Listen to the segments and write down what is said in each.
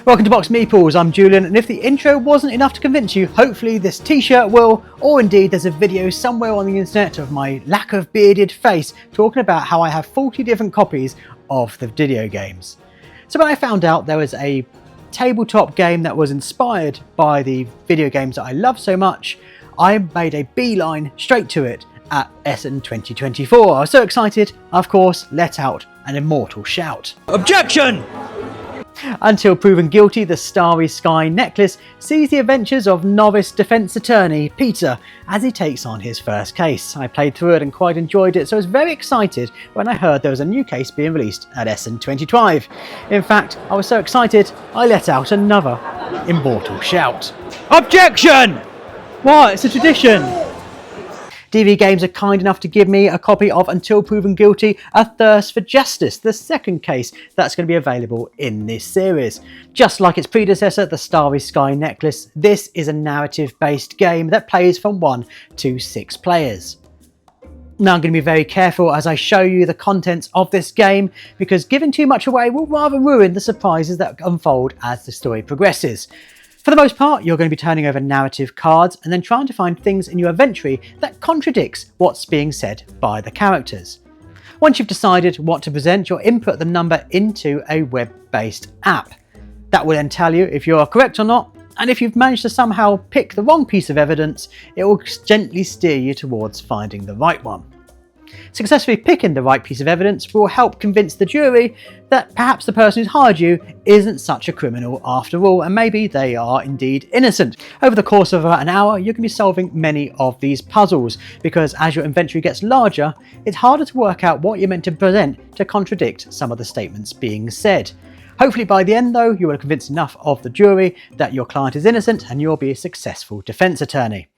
Welcome to Box Meeples, I'm Julian, and if the intro wasn't enough to convince you, hopefully this t-shirt will, or indeed there's a video somewhere on the internet of my lack of bearded face talking about how I have 40 different copies of the video games. So when I found out there was a tabletop game that was inspired by the video games that I love so much, I made a beeline straight to it at Essen 2024. I was so excited, I of course let out an immortal shout. Objection! Until proven guilty, the Starry Sky necklace sees the adventures of novice defence attorney Peter as he takes on his first case. I played through it and quite enjoyed it, so I was very excited when I heard there was a new case being released at Essen 2025. In fact, I was so excited I let out another immortal shout. Objection! What? It's a tradition. DV Games are kind enough to give me a copy of Until Proven Guilty, A Thirst for Justice, the second case that's going to be available in this series. Just like its predecessor, the Starry Sky Necklace, this is a narrative-based game that plays from 1 to 6 players. Now I'm going to be very careful as I show you the contents of this game, because giving too much away will rather ruin the surprises that unfold as the story progresses. For the most part, you're going to be turning over narrative cards and then trying to find things in your inventory that contradicts what's being said by the characters. Once you've decided what to present, you'll input the number into a web-based app. That will then tell you if you're correct or not, and if you've managed to somehow pick the wrong piece of evidence, it will gently steer you towards finding the right one. Successfully picking the right piece of evidence will help convince the jury that perhaps the person who's hired you isn't such a criminal after all, and maybe they are indeed innocent. Over the course of about an hour, you're going to be solving many of these puzzles, because as your inventory gets larger, it's harder to work out what you're meant to present to contradict some of the statements being said. Hopefully by the end though, you will have convinced enough of the jury that your client is innocent and you'll be a successful defence attorney.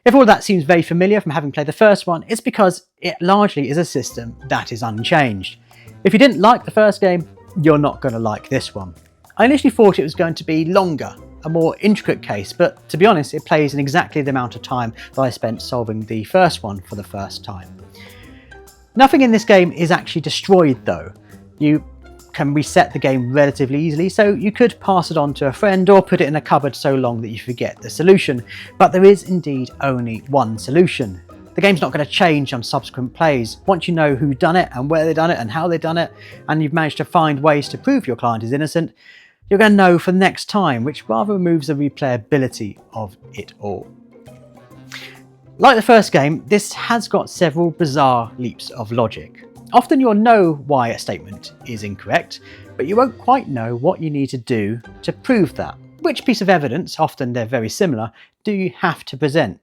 If all that seems very familiar from having played the first one, it's because it largely is a system that is unchanged. If you didn't like the first game, you're not going to like this one. I initially thought it was going to be longer, a more intricate case, but to be honest, it plays in exactly the amount of time that I spent solving the first one for the first time. Nothing in this game is actually destroyed though. You can reset the game relatively easily, so you could pass it on to a friend or put it in a cupboard so long that you forget the solution. But there is indeed only one solution. The game's not going to change on subsequent plays. Once you know who done it and where they've done it and how they've done it, and you've managed to find ways to prove your client is innocent, you're going to know for the next time, which rather removes the replayability of it all. Like the first game, this has got several bizarre leaps of logic. Often you'll know why a statement is incorrect, but you won't quite know what you need to do to prove that. Which piece of evidence, often they're very similar, do you have to present?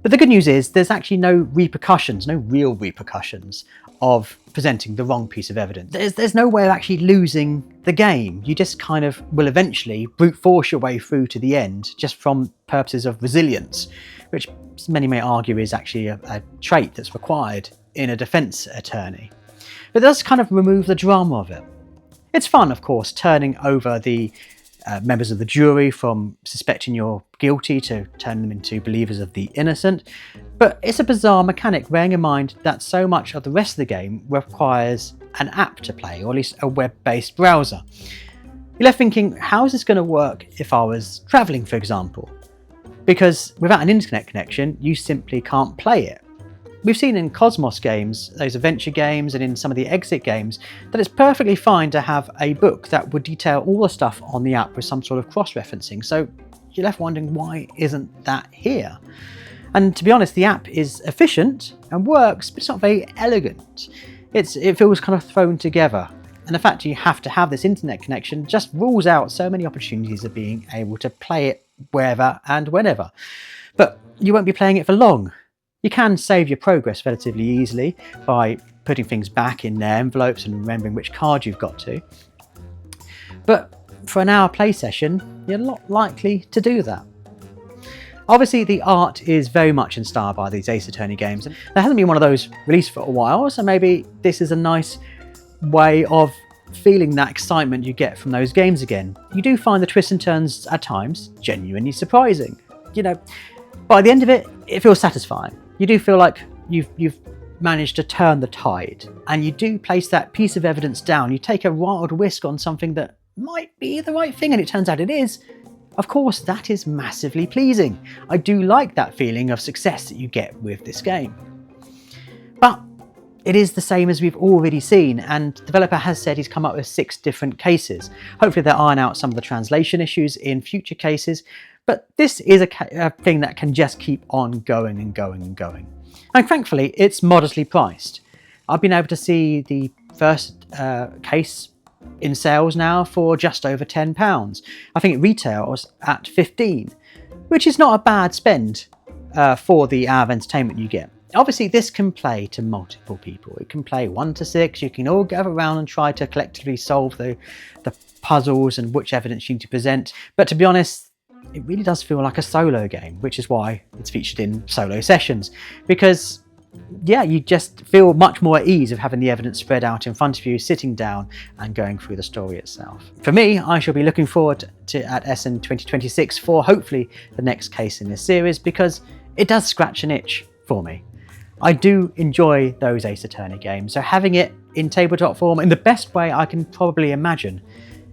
But the good news is there's actually no repercussions, no real repercussions of presenting the wrong piece of evidence. There's no way of actually losing the game. You just kind of will eventually brute force your way through to the end just from purposes of resilience, which many may argue is actually a trait that's required in a defence attorney. But it does kind of remove the drama of it. It's fun, of course, turning over the members of the jury from suspecting you're guilty to turning them into believers of the innocent, but it's a bizarre mechanic, bearing in mind that so much of the rest of the game requires an app to play, or at least a web-based browser. You're left thinking, how is this going to work if I was travelling, for example? because without an internet connection, you simply can't play it. We've seen in Cosmos games, those adventure games, and in some of the Exit games, that it's perfectly fine to have a book that would detail all the stuff on the app with some sort of cross-referencing. So you're left wondering, why isn't that here? And to be honest, the app is efficient and works, but it's not very elegant. It feels kind of thrown together. And the fact you have to have this internet connection just rules out so many opportunities of being able to play it wherever and whenever. But you won't be playing it for long. You can save your progress relatively easily by putting things back in their envelopes and remembering which card you've got to. But for an hour play session, you're not likely to do that. Obviously, the art is very much inspired by these Ace Attorney games. There hasn't been one of those released for a while, so maybe this is a nice way of feeling that excitement you get from those games again. You do find the twists and turns at times genuinely surprising. You know, by the end of it, it feels satisfying. You do feel like you've managed to turn the tide, and you do place that piece of evidence down. You take a wild risk on something that might be the right thing, and it turns out it is. Of course, that is massively pleasing. I do like that feeling of success that you get with this game. But it is the same as we've already seen, and the developer has said he's come up with 6 different cases. Hopefully they'll iron out some of the translation issues in future cases, but this is a thing that can just keep on going and going and going. And thankfully, it's modestly priced. I've been able to see the first case in sales now for just over £10. I think it retails at £15, which is not a bad spend for the hour of entertainment you get. Obviously, this can play to multiple people. It can play 1 to 6. You can all gather around and try to collectively solve the puzzles and which evidence you need to present. But to be honest, it really does feel like a solo game, which is why it's featured in solo sessions. Because, yeah, you just feel much more at ease of having the evidence spread out in front of you, sitting down and going through the story itself. For me, I shall be looking forward to at Essen 2026 for hopefully the next case in this series, because it does scratch an itch for me. I do enjoy those Ace Attorney games, so having it in tabletop form in the best way I can probably imagine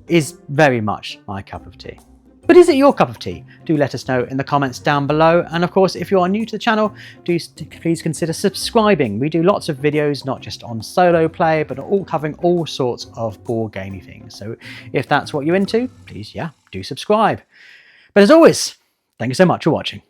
is very much my cup of tea. But is it your cup of tea? Do let us know in the comments down below. And of course, if you are new to the channel, please consider subscribing. We do lots of videos, not just on solo play, but all covering all sorts of board gamey things. So if that's what you're into, please, do subscribe. But as always, thank you so much for watching.